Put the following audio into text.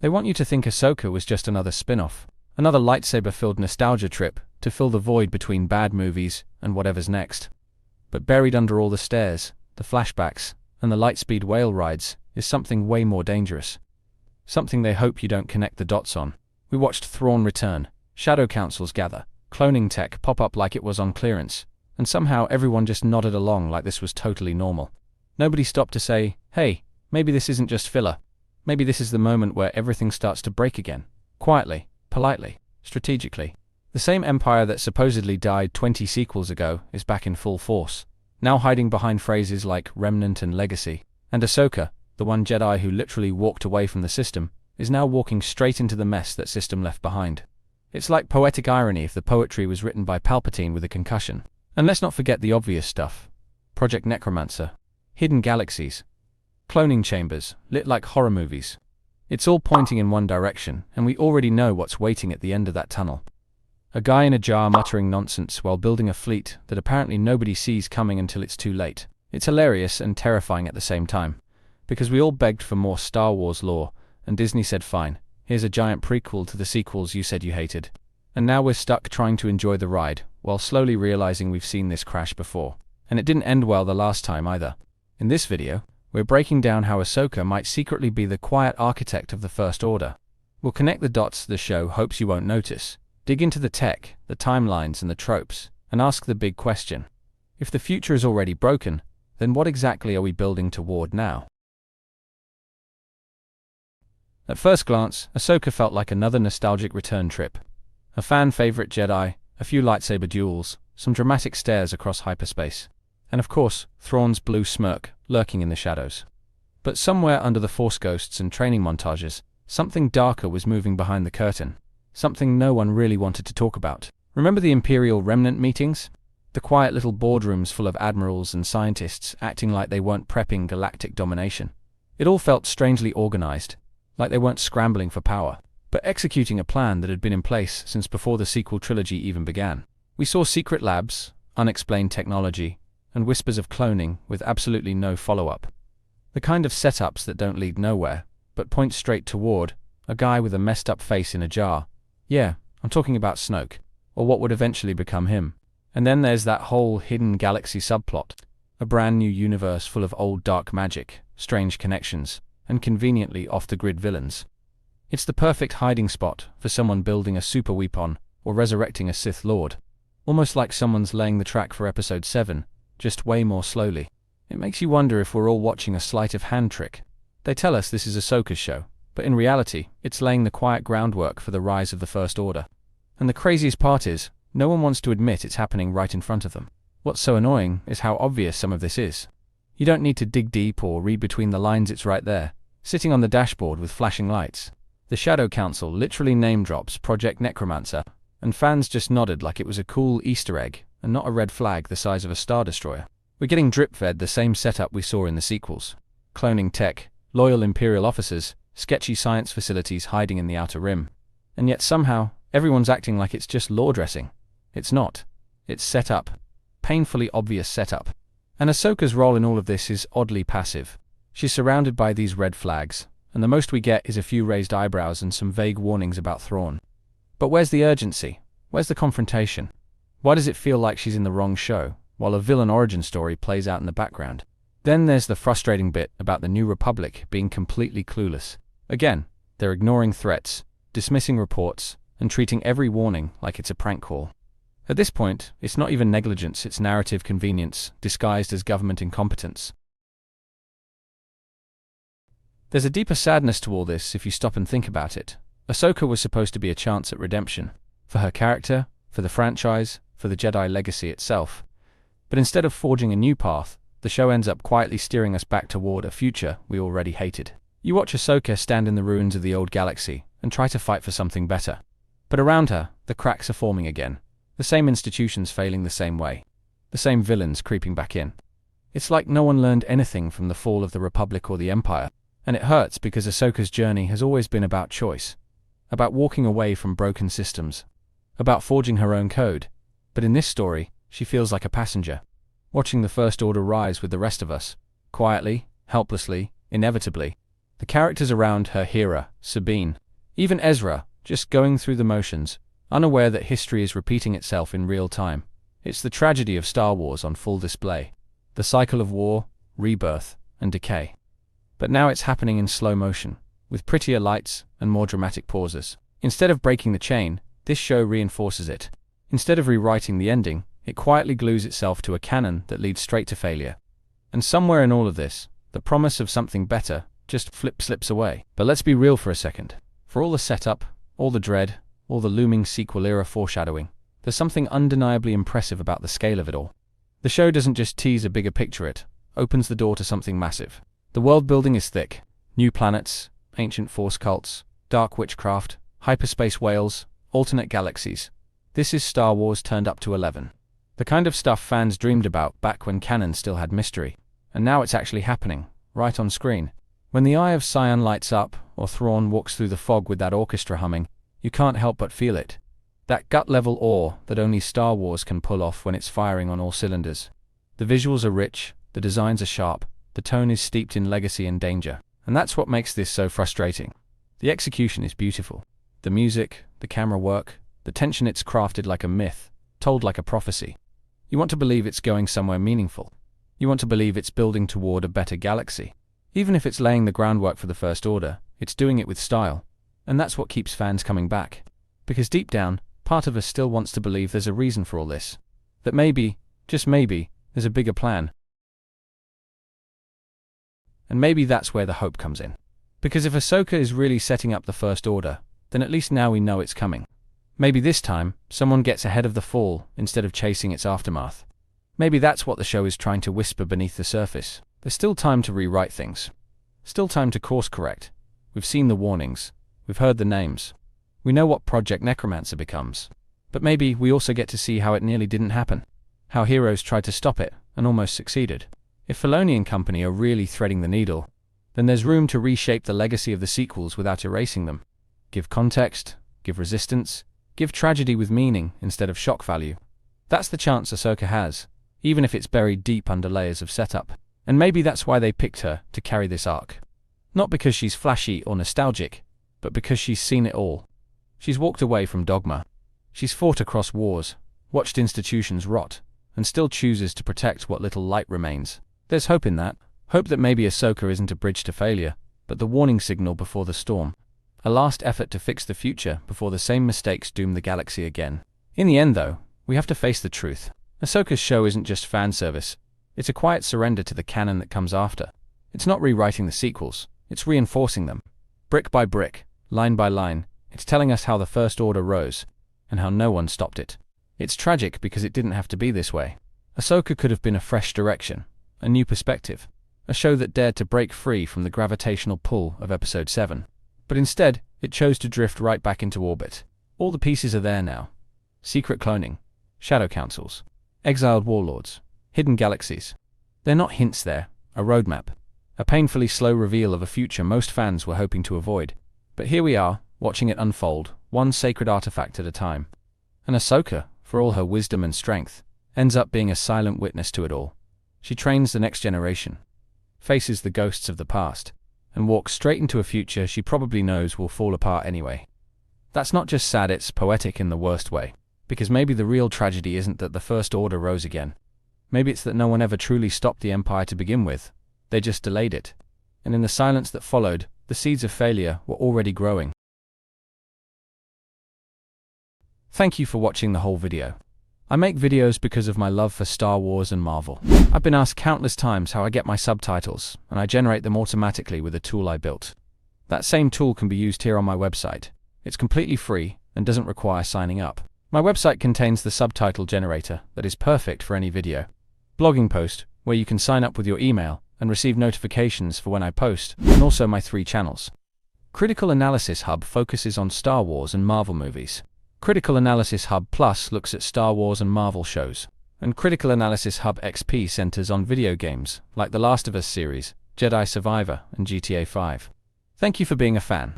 They want you to think Ahsoka was just another spin-off, another lightsaber-filled nostalgia trip to fill the void between bad movies and whatever's next. But buried under all the stares, the flashbacks, and the lightspeed whale rides is something way more dangerous. Something they hope you don't connect the dots on. We watched Thrawn return, shadow councils gather, cloning tech pop up like it was on clearance, and somehow everyone just nodded along like this was totally normal. Nobody stopped to say, hey, maybe this isn't just filler. Maybe this is the moment where everything starts to break again. Quietly, politely, strategically. The same empire that supposedly died 20 sequels ago is back in full force, now hiding behind phrases like remnant and legacy. And Ahsoka, the one Jedi who literally walked away from the system, is now walking straight into the mess that system left behind. It's like poetic irony if the poetry was written by Palpatine with a concussion. And let's not forget the obvious stuff. Project Necromancer, hidden galaxies, cloning chambers, lit like horror movies. It's all pointing in one direction, and we already know what's waiting at the end of that tunnel. A guy in a jar muttering nonsense while building a fleet that apparently nobody sees coming until it's too late. It's hilarious and terrifying at the same time, because we all begged for more Star Wars lore, and Disney said fine, here's a giant prequel to the sequels you said you hated. And now we're stuck trying to enjoy the ride, while slowly realizing we've seen this crash before. And it didn't end well the last time either. In this video, we're breaking down how Ahsoka might secretly be the quiet architect of the First Order. We'll connect the dots the show hopes you won't notice, dig into the tech, the timelines and the tropes, and ask the big question. If the future is already broken, then what exactly are we building toward now? At first glance, Ahsoka felt like another nostalgic return trip. A fan-favorite Jedi, a few lightsaber duels, some dramatic stares across hyperspace, and of course, Thrawn's blue smirk lurking in the shadows. But somewhere under the Force ghosts and training montages, something darker was moving behind the curtain, something no one really wanted to talk about. Remember the Imperial Remnant meetings? The quiet little boardrooms full of admirals and scientists acting like they weren't prepping galactic domination. It all felt strangely organized, like they weren't scrambling for power, but executing a plan that had been in place since before the sequel trilogy even began. We saw secret labs, unexplained technology, and whispers of cloning with absolutely no follow-up. The kind of setups that don't lead nowhere, but point straight toward a guy with a messed up face in a jar. Yeah, I'm talking about Snoke, or what would eventually become him. And then there's that whole hidden galaxy subplot, a brand new universe full of old dark magic, strange connections, and conveniently off-the-grid villains. It's the perfect hiding spot for someone building a super weapon or resurrecting a Sith Lord. Almost like someone's laying the track for Episode 7, just way more slowly. It makes you wonder if we're all watching a sleight of hand trick. They tell us this is Ahsoka's show, but in reality, it's laying the quiet groundwork for the rise of the First Order. And the craziest part is, no one wants to admit it's happening right in front of them. What's so annoying is how obvious some of this is. You don't need to dig deep or read between the lines, it's right there, sitting on the dashboard with flashing lights. The Shadow Council literally name drops Project Necromancer, and fans just nodded like it was a cool Easter egg and not a red flag the size of a Star Destroyer. We're getting drip-fed the same setup we saw in the sequels. Cloning tech, loyal Imperial officers, sketchy science facilities hiding in the Outer Rim. And yet somehow, everyone's acting like it's just lore dressing. It's not. It's setup. Painfully obvious setup. And Ahsoka's role in all of this is oddly passive. She's surrounded by these red flags, and the most we get is a few raised eyebrows and some vague warnings about Thrawn. But where's the urgency? Where's the confrontation? Why does it feel like she's in the wrong show, while a villain origin story plays out in the background? Then there's the frustrating bit about the New Republic being completely clueless. Again, they're ignoring threats, dismissing reports, and treating every warning like it's a prank call. At this point, it's not even negligence, it's narrative convenience, disguised as government incompetence. There's a deeper sadness to all this if you stop and think about it. Ahsoka was supposed to be a chance at redemption, for her character, for the franchise, for the Jedi legacy itself. But instead of forging a new path, the show ends up quietly steering us back toward a future we already hated. You watch Ahsoka stand in the ruins of the old galaxy and try to fight for something better. But around her, the cracks are forming again. The same institutions failing the same way. The same villains creeping back in. It's like no one learned anything from the fall of the Republic or the Empire. And it hurts because Ahsoka's journey has always been about choice. About walking away from broken systems. About forging her own code. But in this story, she feels like a passenger. Watching the First Order rise with the rest of us. Quietly, helplessly, inevitably. The characters around her, Hera, Sabine, even Ezra, just going through the motions, unaware that history is repeating itself in real time. It's the tragedy of Star Wars on full display. The cycle of war, rebirth, and decay. But now it's happening in slow motion, with prettier lights and more dramatic pauses. Instead of breaking the chain, this show reinforces it. Instead of rewriting the ending, it quietly glues itself to a canon that leads straight to failure. And somewhere in all of this, the promise of something better just slips away. But let's be real for a second. For all the setup, all the dread, all the looming sequel-era foreshadowing, there's something undeniably impressive about the scale of it all. The show doesn't just tease a bigger picture, it opens the door to something massive. The world building is thick. New planets, ancient force cults, dark witchcraft, hyperspace whales, alternate galaxies. This is Star Wars turned up to 11. The kind of stuff fans dreamed about back when canon still had mystery. And now it's actually happening, right on screen. When the Eye of Sion lights up, or Thrawn walks through the fog with that orchestra humming, you can't help but feel it. That gut-level awe that only Star Wars can pull off when it's firing on all cylinders. The visuals are rich, the designs are sharp, the tone is steeped in legacy and danger. And that's what makes this so frustrating. The execution is beautiful. The music, the camera work, the tension, it's crafted like a myth, told like a prophecy. You want to believe it's going somewhere meaningful. You want to believe it's building toward a better galaxy. Even if it's laying the groundwork for the First Order, it's doing it with style. And that's what keeps fans coming back. Because deep down, part of us still wants to believe there's a reason for all this. That maybe, just maybe, there's a bigger plan. And maybe that's where the hope comes in. Because if Ahsoka is really setting up the First Order, then at least now we know it's coming. Maybe this time, someone gets ahead of the fall instead of chasing its aftermath. Maybe that's what the show is trying to whisper beneath the surface. There's still time to rewrite things. Still time to course correct. We've seen the warnings. We've heard the names. We know what Project Necromancer becomes. But maybe we also get to see how it nearly didn't happen. How heroes tried to stop it and almost succeeded. If Filoni and company are really threading the needle, then there's room to reshape the legacy of the sequels without erasing them. Give context, give resistance, give tragedy with meaning instead of shock value. That's the chance Ahsoka has, even if it's buried deep under layers of setup. And maybe that's why they picked her to carry this arc. Not because she's flashy or nostalgic, but because she's seen it all. She's walked away from dogma. She's fought across wars, watched institutions rot, and still chooses to protect what little light remains. There's hope in that. Hope that maybe Ahsoka isn't a bridge to failure, but the warning signal before the storm. A last effort to fix the future before the same mistakes doom the galaxy again. In the end, though, we have to face the truth. Ahsoka's show isn't just fan service. It's a quiet surrender to the canon that comes after. It's not rewriting the sequels. It's reinforcing them. Brick by brick, line by line, it's telling us how the First Order rose, and how no one stopped it. It's tragic because it didn't have to be this way. Ahsoka could have been a fresh direction, a new perspective, a show that dared to break free from the gravitational pull of Episode 7. But instead, it chose to drift right back into orbit. All the pieces are there now. Secret cloning, shadow councils, exiled warlords, hidden galaxies. They're not hints there, a roadmap. A painfully slow reveal of a future most fans were hoping to avoid. But here we are, watching it unfold, one sacred artifact at a time. And Ahsoka, for all her wisdom and strength, ends up being a silent witness to it all. She trains the next generation, faces the ghosts of the past, and walks straight into a future she probably knows will fall apart anyway. That's not just sad, it's poetic in the worst way. Because maybe the real tragedy isn't that the First Order rose again. Maybe it's that no one ever truly stopped the Empire to begin with. They just delayed it. And in the silence that followed, the seeds of failure were already growing. Thank you for watching the whole video. I make videos because of my love for Star Wars and Marvel. I've been asked countless times how I get my subtitles, and I generate them automatically with a tool I built. That same tool can be used here on my website. It's completely free and doesn't require signing up. My website contains the subtitle generator that is perfect for any video. Blogging post, where you can sign up with your email and receive notifications for when I post, and also my 3 channels. Critical Analysis Hub focuses on Star Wars and Marvel movies. Critical Analysis Hub Plus looks at Star Wars and Marvel shows. And Critical Analysis Hub XP centers on video games, like The Last of Us series, Jedi Survivor, and GTA 5. Thank you for being a fan.